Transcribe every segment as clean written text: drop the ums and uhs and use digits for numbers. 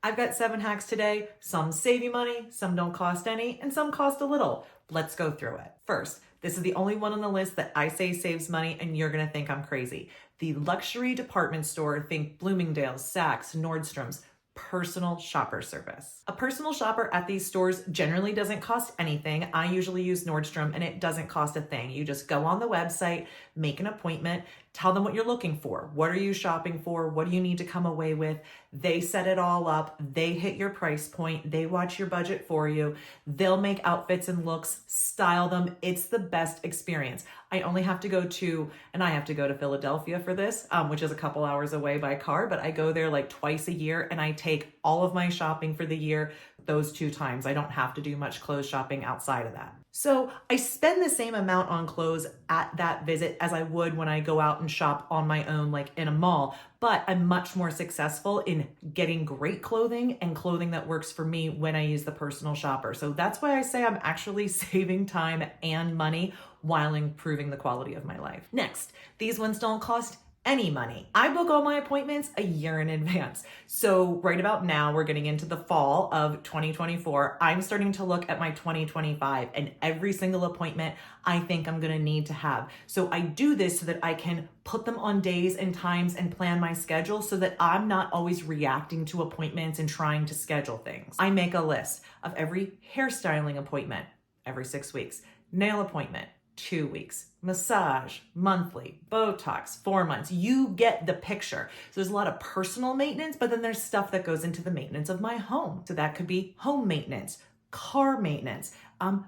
I've got 7 hacks today. Some save you money, some don't cost any, and some cost a little. Let's go through it. First, this is the only one on the list that I say saves money and you're gonna think I'm crazy. The luxury department store, think Bloomingdale's, Saks, Nordstrom's, personal shopper service. A personal shopper at these stores generally doesn't cost anything. I usually use Nordstrom and it doesn't cost a thing. You just go on the website, make an appointment, tell them what you're looking for. What are you shopping for? What do you need to come away with? They set it all up. They hit your price point. They watch your budget for you. They'll make outfits and looks, style them. It's the best experience. I only have to go to, and I have to go to Philadelphia for this, which is a couple hours away by car, but I go there like twice a year and I take all of my shopping for the year those 2 times. I don't have to do much clothes shopping outside of that. So I spend the same amount on clothes at that visit as I would when I go out and shop on my own, like in a mall, but I'm much more successful in getting great clothing and clothing that works for me when I use the personal shopper. So that's why I say I'm actually saving time and money while improving the quality of my life. Next, these ones don't cost any money. I book all my appointments a year in advance. So right about now, we're getting into the fall of 2024. I'm starting to look at my 2025 and every single appointment I think I'm gonna need to have. So I do this so that I can put them on days and times and plan my schedule so that I'm not always reacting to appointments and trying to schedule things. I make a list of every hairstyling appointment every 6 weeks, nail appointment, 2 weeks, massage, monthly, Botox, 4 months. You get the picture. So there's a lot of personal maintenance, but then there's stuff that goes into the maintenance of my home. So that could be home maintenance, car maintenance,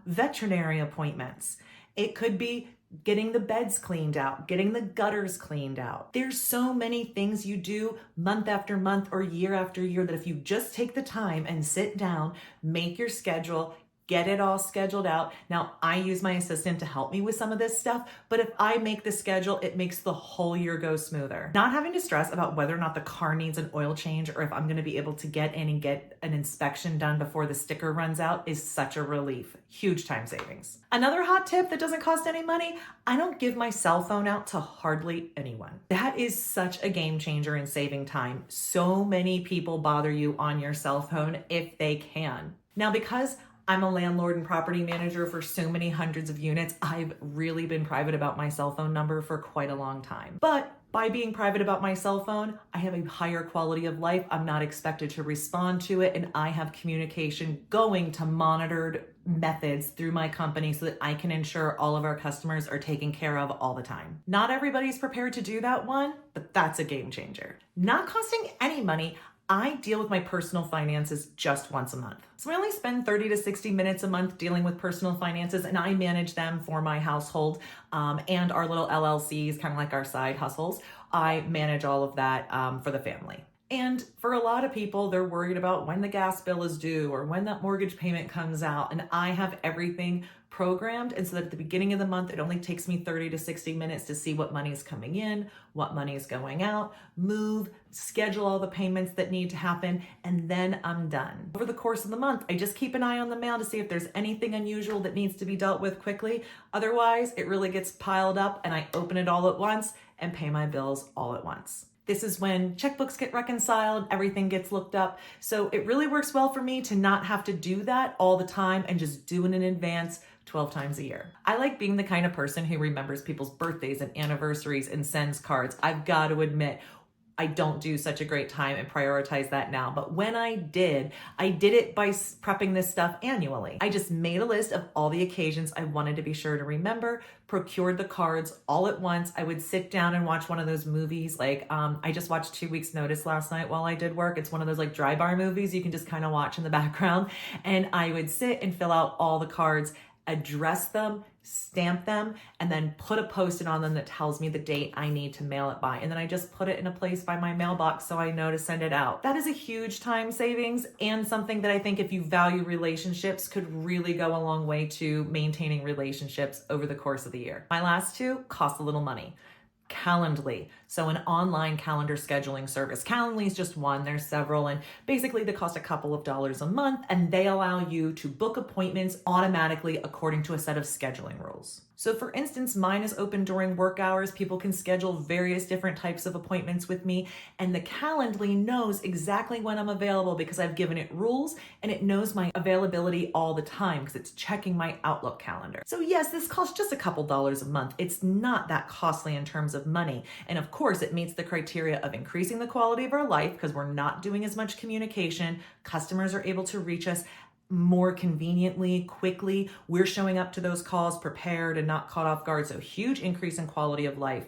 veterinary appointments. It could be getting the beds cleaned out, getting the gutters cleaned out. There's so many things you do month after month or year after year that if you just take the time and sit down, make your schedule, get it all scheduled out. Now, I use my assistant to help me with some of this stuff, but if I make the schedule, it makes the whole year go smoother. Not having to stress about whether or not the car needs an oil change or if I'm gonna be able to get in and get an inspection done before the sticker runs out is such a relief. Huge time savings. Another hot tip that doesn't cost any money, I don't give my cell phone out to hardly anyone. That is such a game changer in saving time. So many people bother you on your cell phone if they can. Now, because I'm a landlord and property manager for so many hundreds of units, I've really been private about my cell phone number for quite a long time. But by being private about my cell phone, I have a higher quality of life. I'm not expected to respond to it, and I have communication going to monitored methods through my company so that I can ensure all of our customers are taken care of all the time. Not everybody's prepared to do that one, but that's a game changer. Not costing any money, I deal with my personal finances just once a month. So I only spend 30 to 60 minutes a month dealing with personal finances, and I manage them for my household and our little LLCs, kind of like our side hustles. I manage all of that for the family. And for a lot of people, they're worried about when the gas bill is due or when that mortgage payment comes out. And I have everything programmed. And so that at the beginning of the month, it only takes me 30 to 60 minutes to see what money is coming in, what money is going out, move, schedule all the payments that need to happen, and then I'm done. Over the course of the month, I just keep an eye on the mail to see if there's anything unusual that needs to be dealt with quickly. Otherwise, it really gets piled up and I open it all at once and pay my bills all at once. This is when checkbooks get reconciled, everything gets looked up. So it really works well for me to not have to do that all the time and just do it in advance 12 times a year. I like being the kind of person who remembers people's birthdays and anniversaries and sends cards. I've got to admit, I don't do such a great time and prioritize that now. But when I did it by prepping this stuff annually. I just made a list of all the occasions I wanted to be sure to remember, procured the cards all at once. I would sit down and watch one of those movies. Like I just watched 2 Weeks Notice last night while I did work. It's one of those like dry bar movies you can just kind of watch in the background. And I would sit and fill out all the cards, address them, stamp them, and then put a Post-it on them that tells me the date I need to mail it by. And then I just put it in a place by my mailbox so I know to send it out. That is a huge time savings and something that I think if you value relationships could really go a long way to maintaining relationships over the course of the year. My last 2 cost a little money. Calendly. So an online calendar scheduling service. Calendly is just one, there's several, and basically they cost a couple of dollars a month, and they allow you to book appointments automatically according to a set of scheduling rules. So for instance, mine is open during work hours. People can schedule various different types of appointments with me, and the Calendly knows exactly when I'm available because I've given it rules, and it knows my availability all the time because it's checking my Outlook calendar. So yes, this costs just a couple dollars a month. It's not that costly in terms of money. And of course, it meets the criteria of increasing the quality of our life because we're not doing as much communication. Customers are able to reach us more conveniently, quickly. We're showing up to those calls prepared and not caught off guard. So huge increase in quality of life.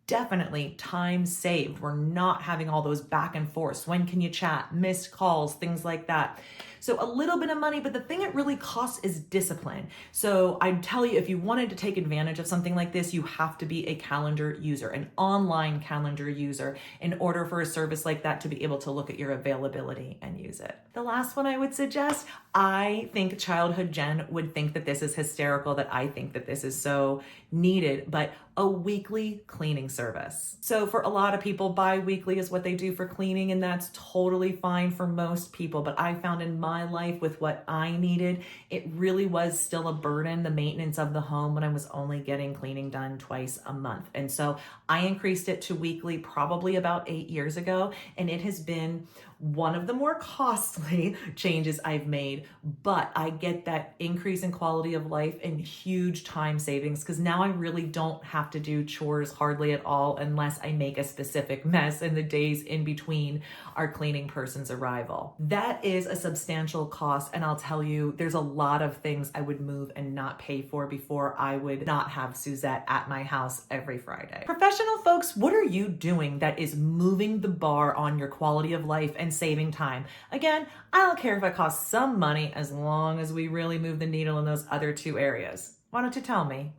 Definitely time saved. We're not having all those back and forths. When can you chat? Missed calls, things like that. So a little bit of money, but the thing it really costs is discipline. So I'd tell you, if you wanted to take advantage of something like this, you have to be a calendar user, an online calendar user, in order for a service like that to be able to look at your availability and use it. The last one I would suggest, I think Childhood Jen would think that this is hysterical, that I think that this is so needed, but a weekly cleaning service. So for a lot of people, bi-weekly is what they do for cleaning, and that's totally fine for most people. But I found in my life with what I needed, it really was still a burden, the maintenance of the home, when I was only getting cleaning done twice a month. And so I increased it to weekly probably about 8 years ago, and it has been one of the more costly changes I've made, but I get that increase in quality of life and huge time savings because now I really don't have to do chores hardly at all unless I make a specific mess in the days in between our cleaning person's arrival. That is a substantial cost, and I'll tell you, there's a lot of things I would move and not pay for before I would not have Suzette at my house every Friday. Professional folks, what are you doing that is moving the bar on your quality of life and saving time? Again, I don't care if it costs some money as long as we really move the needle in those other two areas. Why don't you tell me?